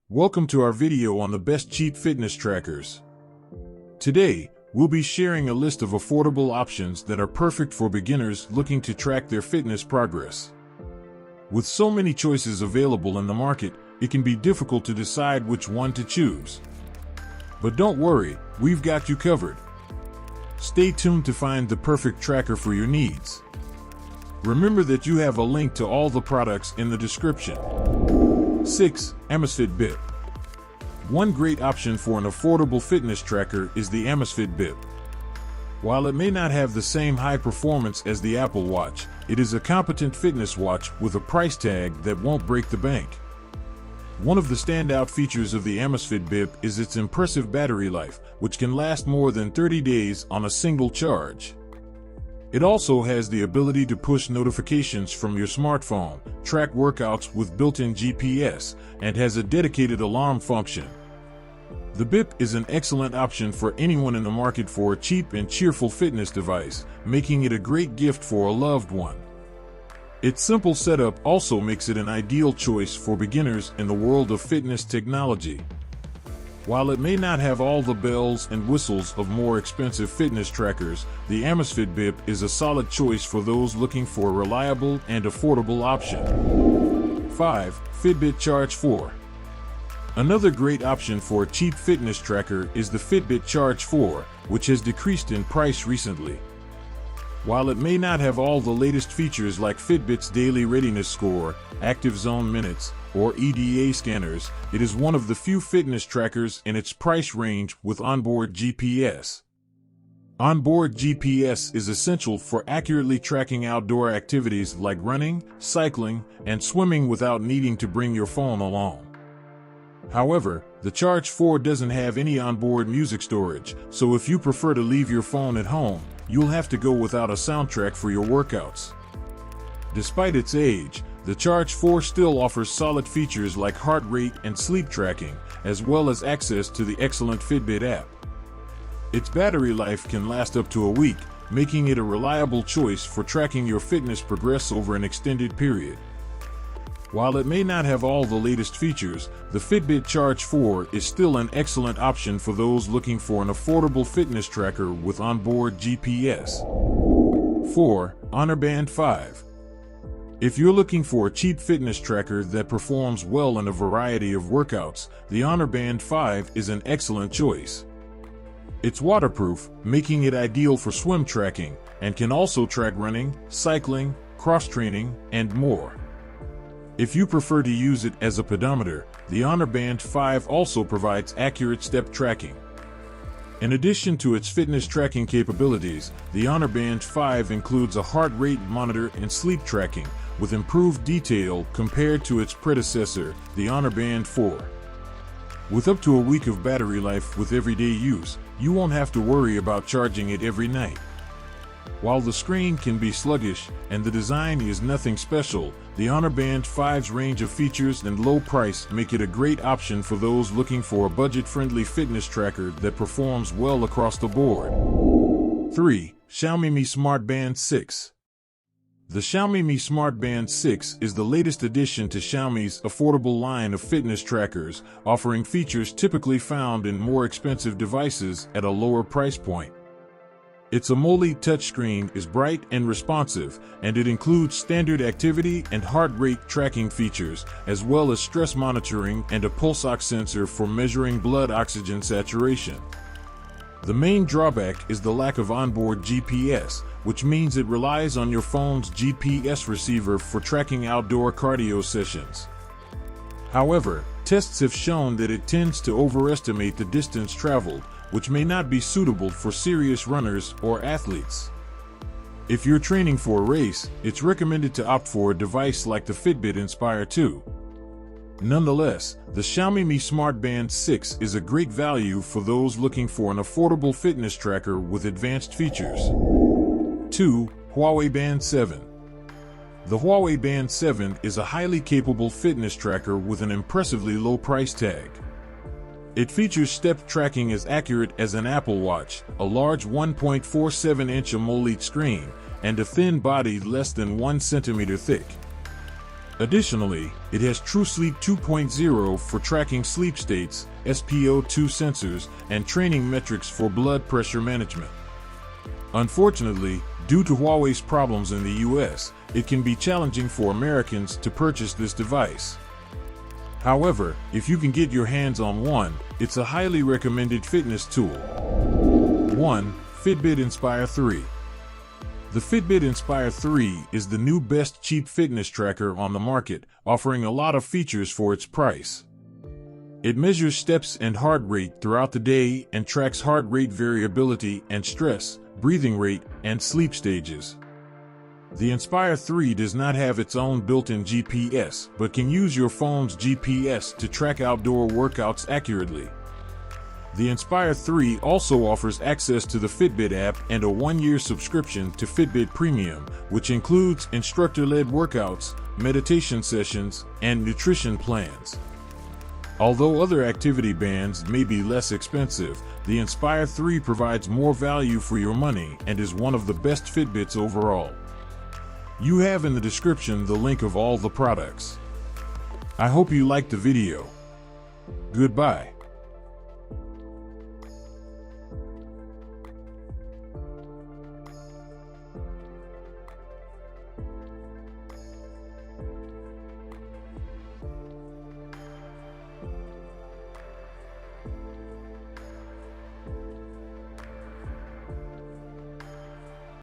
Welcome to our video on the best cheap fitness trackers. Today, we'll be sharing a list of affordable options that are perfect for beginners looking to track their fitness progress. With so many choices available in the market, it can be difficult to decide which one to choose. But don't worry, we've got you covered. Stay tuned to find the perfect tracker for your needs. Remember that you have a link to all the products in the description. 6. Amazfit Bip. One great option for an affordable fitness tracker is the Amazfit Bip. While it may not have the same high performance as the Apple Watch, it is a competent fitness watch with a price tag that won't break the bank. One of the standout features of the Amazfit Bip is its impressive battery life, which can last more than 30 days on a single charge. It also has the ability to push notifications from your smartphone, track workouts with built-in GPS, and has a dedicated alarm function. The Bip is an excellent option for anyone in the market for a cheap and cheerful fitness device, making it a great gift for a loved one. Its simple setup also makes it an ideal choice for beginners in the world of fitness technology. While it may not have all the bells and whistles of more expensive fitness trackers, the Amazfit Bip is a solid choice for those looking for a reliable and affordable option. 5. Fitbit Charge 4. Another great option for a cheap fitness tracker is the Fitbit Charge 4, which has decreased in price recently. While it may not have all the latest features like Fitbit's daily readiness score, active zone minutes, or EDA scanners, it is one of the few fitness trackers in its price range with onboard GPS. Onboard GPS is essential for accurately tracking outdoor activities like running, cycling, and swimming without needing to bring your phone along. However, the Charge 4 doesn't have any onboard music storage, so if you prefer to leave your phone at home, you'll have to go without a soundtrack for your workouts. Despite its age, the Charge 4 still offers solid features like heart rate and sleep tracking, as well as access to the excellent Fitbit app. Its battery life can last up to a week, making it a reliable choice for tracking your fitness progress over an extended period. While it may not have all the latest features, the Fitbit Charge 4 is still an excellent option for those looking for an affordable fitness tracker with onboard GPS. 4. Honor Band 5. If you're looking for a cheap fitness tracker that performs well in a variety of workouts, the Honor Band 5 is an excellent choice. It's waterproof, making it ideal for swim tracking, and can also track running, cycling, cross-training, and more. If you prefer to use it as a pedometer, the Honor Band 5 also provides accurate step tracking. In addition to its fitness tracking capabilities, the Honor Band 5 includes a heart rate monitor and sleep tracking, with improved detail compared to its predecessor, the Honor Band 4. With up to a week of battery life with everyday use, you won't have to worry about charging it every night. While the screen can be sluggish and the design is nothing special, the Honor Band 5's range of features and low price make it a great option for those looking for a budget-friendly fitness tracker that performs well across the board. 3. Xiaomi Mi Smart Band 6. The Xiaomi Mi Smart Band 6 is the latest addition to Xiaomi's affordable line of fitness trackers, offering features typically found in more expensive devices at a lower price point. Its AMOLED touchscreen is bright and responsive, and it includes standard activity and heart rate tracking features, as well as stress monitoring and a pulse ox sensor for measuring blood oxygen saturation. The main drawback is the lack of onboard GPS, which means it relies on your phone's GPS receiver for tracking outdoor cardio sessions. However, tests have shown that it tends to overestimate the distance traveled, which may not be suitable for serious runners or athletes. If you're training for a race, it's recommended to opt for a device like the Fitbit Inspire 2. Nonetheless, the Xiaomi Mi Smart Band 6 is a great value for those looking for an affordable fitness tracker with advanced features. 2. Huawei Band 7. The Huawei Band 7 is a highly capable fitness tracker with an impressively low price tag. It features step tracking as accurate as an Apple Watch, a large 1.47-inch AMOLED screen, and a thin body less than 1 centimeter thick. Additionally, it has TrueSleep 2.0 for tracking sleep states, SpO2 sensors, and training metrics for blood pressure management. Unfortunately, due to Huawei's problems in the US, it can be challenging for Americans to purchase this device. However, if you can get your hands on one, it's a highly recommended fitness tool. 1. Fitbit Inspire 3. The Fitbit Inspire 3 is the new best cheap fitness tracker on the market, offering a lot of features for its price. It measures steps and heart rate throughout the day and tracks heart rate variability and stress, breathing rate, and sleep stages. The Inspire 3 does not have its own built-in GPS, but can use your phone's GPS to track outdoor workouts accurately. The Inspire 3 also offers access to the Fitbit app and a 1-year subscription to Fitbit Premium, which includes instructor-led workouts, meditation sessions, and nutrition plans. Although other activity bands may be less expensive, the Inspire 3 provides more value for your money and is one of the best Fitbits overall. You have in the description the link of all the products. I hope you liked the video. Goodbye.